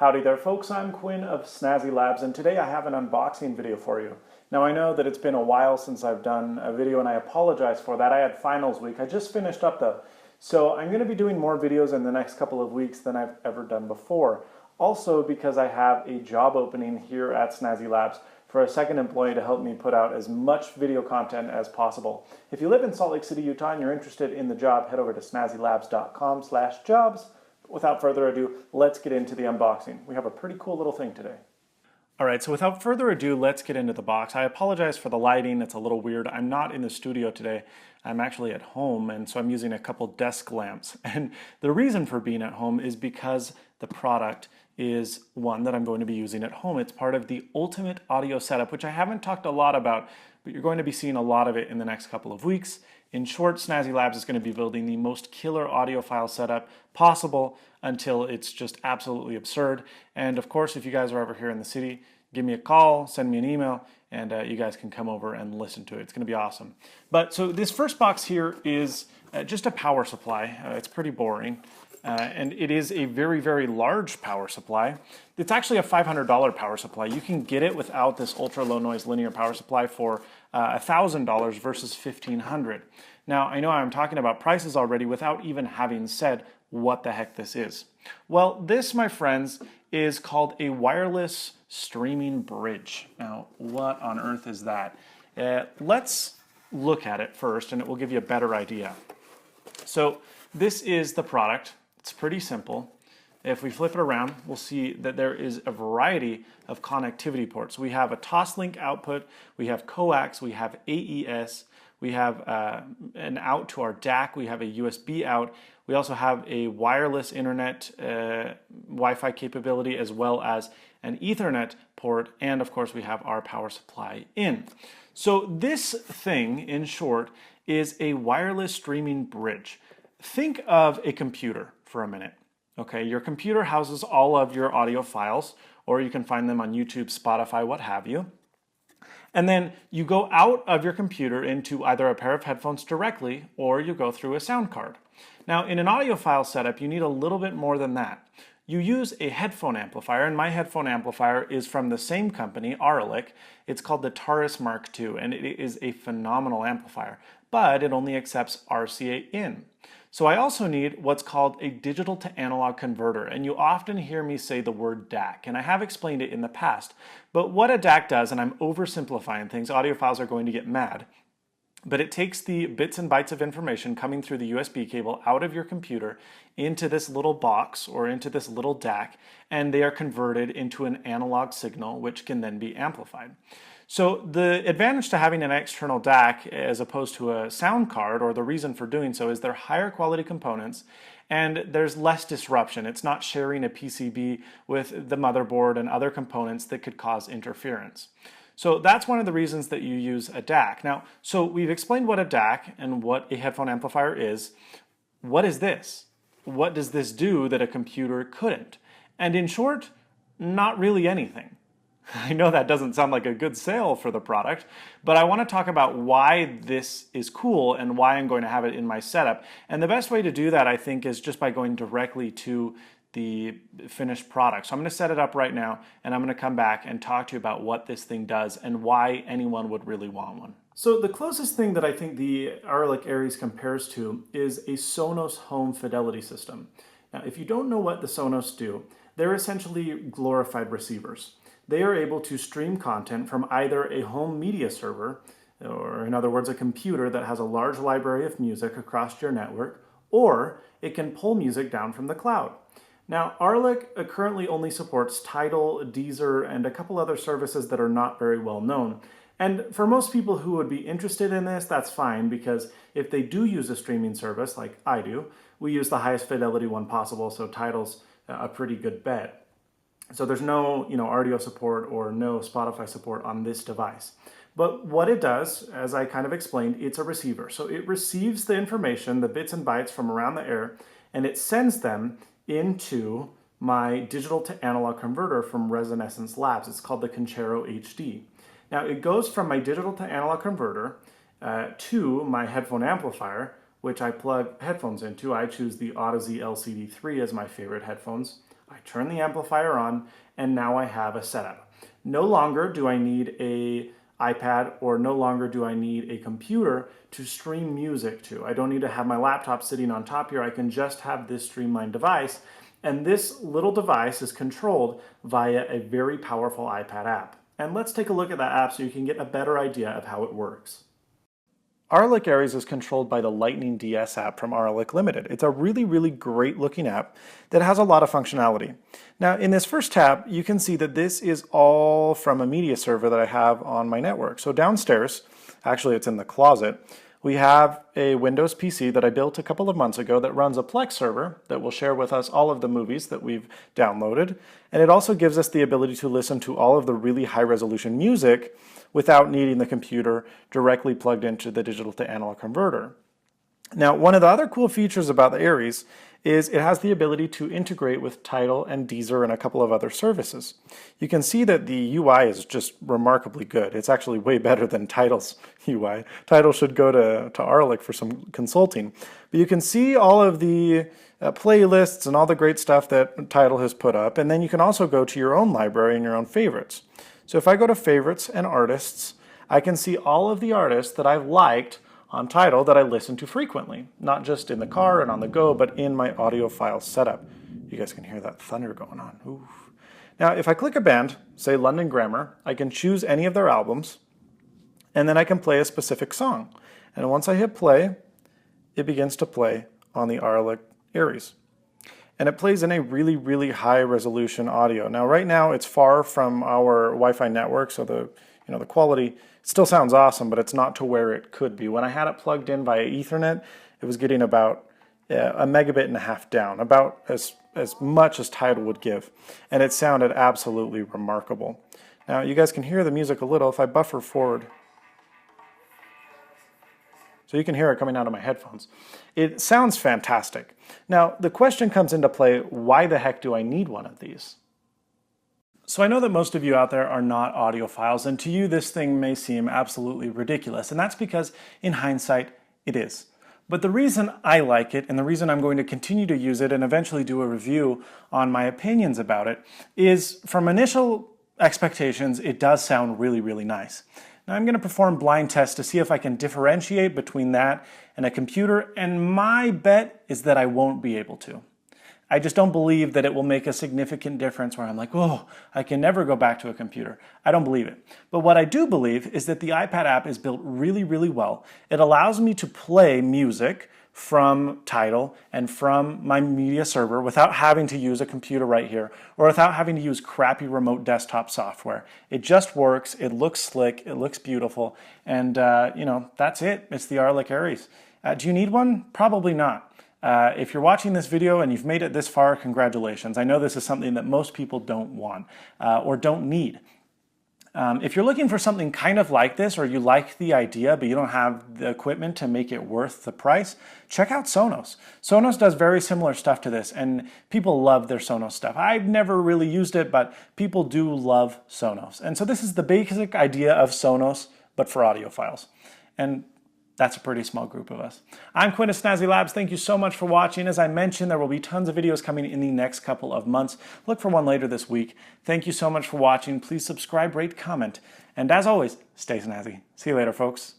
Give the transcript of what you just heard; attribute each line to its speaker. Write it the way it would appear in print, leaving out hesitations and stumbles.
Speaker 1: Howdy there folks, I'm Quinn of Snazzy Labs, and today I have an unboxing video for you. Now I know that it's been a while since I've done a video and I apologize for that. I had finals week. I just finished up though. So I'm going to be doing more videos in the next couple of weeks than I've ever done before. Also because I have a job opening here at Snazzy Labs for a second employee to help me put out as much video content as possible. If you live in Salt Lake City, Utah and you're interested in the job, head over to snazzylabs.com/jobs. Without further ado, let's get into the unboxing. We have a pretty cool little thing today. All right, so without further ado, let's get into the box. I apologize for the lighting, it's a little weird. I'm not in the studio today. I'm actually at home, and so I'm using a couple desk lamps. And the reason for being at home is because the product is one that I'm going to be using at home. It's part of the ultimate audio setup, which I haven't talked a lot about, but you're going to be seeing a lot of it in the next couple of weeks. In short, Snazzy Labs is going to be building the most killer audiophile setup possible until it's just absolutely absurd. And of course, if you guys are ever here in the city, give me a call, send me an email, and you guys can come over and listen to it. It's going to be awesome. But so this first box here is just a power supply. It's pretty boring. And it is a very, very large power supply. It's actually a $500 power supply. You can get it without this ultra low noise linear power supply for $1,000 versus $1,500. Now, I know I'm talking about prices already without even having said what the heck this is. Well, this, my friends, is called a wireless streaming bridge. Now, what on earth is that? Let's look at it first, and it will give you a better idea. So this is the product. It's pretty simple. If we flip it around, we'll see that there is a variety of connectivity ports. We have a Toslink output, we have coax, we have AES, we have an out to our DAC, we have a USB out, we also have a wireless internet Wi-Fi capability as well as an Ethernet port, and of course we have our power supply in. So this thing, in short, is a wireless streaming bridge. Think of a computer for a minute. Okay, your computer houses all of your audio files, or you can find them on YouTube, Spotify, what have you. And then you go out of your computer into either a pair of headphones directly, or you go through a sound card. Now, in an audiophile setup, you need a little bit more than that. You use a headphone amplifier, and my headphone amplifier is from the same company, AURALiC. It's called the Taurus Mark II, and it is a phenomenal amplifier, but it only accepts RCA in. So I also need what's called a digital to analog converter, and you often hear me say the word DAC, and I have explained it in the past. But what a DAC does, and I'm oversimplifying things, audiophiles are going to get mad, but it takes the bits and bytes of information coming through the USB cable out of your computer into this little box or into this little DAC, and they are converted into an analog signal which can then be amplified. So the advantage to having an external DAC as opposed to a sound card, or the reason for doing so, is they're higher quality components and there's less disruption. It's not sharing a PCB with the motherboard and other components that could cause interference. So that's one of the reasons that you use a DAC. Now, so we've explained what a DAC and what a headphone amplifier is. What is this? What does this do that a computer couldn't? And in short, not really anything. I know that doesn't sound like a good sale for the product, but I want to talk about why this is cool and why I'm going to have it in my setup. And the best way to do that, I think, is just by going directly to the finished product. So I'm going to set it up right now, and I'm going to come back and talk to you about what this thing does and why anyone would really want one. So the closest thing that I think the AURALiC Aries compares to is a SONOS home fidelity system. Now, if you don't know what the SONOS do, they're essentially glorified receivers. They are able to stream content from either a home media server, or in other words, a computer that has a large library of music across your network, or it can pull music down from the cloud. Now, AURALiC currently only supports Tidal, Deezer, and a couple other services that are not very well known. And for most people who would be interested in this, that's fine, because if they do use a streaming service, like I do, we use the highest fidelity one possible, so Tidal's a pretty good bet. So there's no, RDO support or no Spotify support on this device. But what it does, as I kind of explained, it's a receiver. So it receives the information, the bits and bytes from around the air, and it sends them into my digital to analog converter from Resonance Labs. It's called the Conchero HD. Now it goes from my digital to analog converter to my headphone amplifier, which I plug headphones into. I choose the Audeze LCD3 as my favorite headphones. I turn the amplifier on, and now I have a setup. No longer do I need a iPad, or no longer do I need a computer to stream music to. I don't need to have my laptop sitting on top here. I can just have this streamlined device, and this little device is controlled via a very powerful iPad app. And let's take a look at that app so you can get a better idea of how it works. AURALiC Aries is controlled by the Lightning DS app from AURALiC Limited. It's a really, really great looking app that has a lot of functionality. Now, in this first tab, you can see that this is all from a media server that I have on my network. So downstairs, actually it's in the closet, we have a Windows PC that I built a couple of months ago that runs a Plex server that will share with us all of the movies that we've downloaded. And it also gives us the ability to listen to all of the really high resolution music without needing the computer directly plugged into the digital to analog converter. Now, one of the other cool features about the Aries is it has the ability to integrate with Tidal and Deezer and a couple of other services. You can see that the UI is just remarkably good. It's actually way better than Tidal's UI. Tidal should go to AURALiC for some consulting. But you can see all of the playlists and all the great stuff that Tidal has put up, and then you can also go to your own library and your own favorites. So if I go to favorites and artists, I can see all of the artists that I've liked on Tidal that I listen to frequently, not just in the car and on the go, but in my audiophile setup. You guys can hear that thunder going on. Oof. Now, if I click a band, say London Grammar, I can choose any of their albums, and then I can play a specific song. And once I hit play, it begins to play on the AURALiC Aries. And it plays in a really, really high resolution audio. Now, right now, it's far from our Wi-Fi network, so the quality still sounds awesome, but it's not to where it could be. When I had it plugged in via Ethernet, it was getting about a megabit and a half down, about as much as Tidal would give. And it sounded absolutely remarkable. Now, you guys can hear the music a little if I buffer forward. So you can hear it coming out of my headphones. It sounds fantastic. Now, the question comes into play, why the heck do I need one of these? So I know that most of you out there are not audiophiles, and to you this thing may seem absolutely ridiculous, and that's because in hindsight it is. But the reason I like it, and the reason I'm going to continue to use it and eventually do a review on my opinions about it, is from initial expectations, it does sound really, really nice. Now I'm going to perform blind tests to see if I can differentiate between that and a computer, and my bet is that I won't be able to. I just don't believe that it will make a significant difference where I'm like, oh, I can never go back to a computer. I don't believe it. But what I do believe is that the iPad app is built really, really well. It allows me to play music from Tidal and from my media server without having to use a computer right here or without having to use crappy remote desktop software. It just works, it looks slick, it looks beautiful, and that's it. It's the AURALiC Aries. Do you need one? Probably not. If you're watching this video and you've made it this far, congratulations. I know this is something that most people don't want or don't need. If you're looking for something kind of like this, or you like the idea but you don't have the equipment to make it worth the price, check out SONOS. SONOS does very similar stuff to this, and people love their SONOS stuff. I've never really used it, but people do love SONOS. And so this is the basic idea of SONOS, but for audiophiles. And that's a pretty small group of us. I'm Quinn of Snazzy Labs. Thank you so much for watching. As I mentioned, there will be tons of videos coming in the next couple of months. Look for one later this week. Thank you so much for watching. Please subscribe, rate, comment, and as always, stay snazzy. See you later, folks.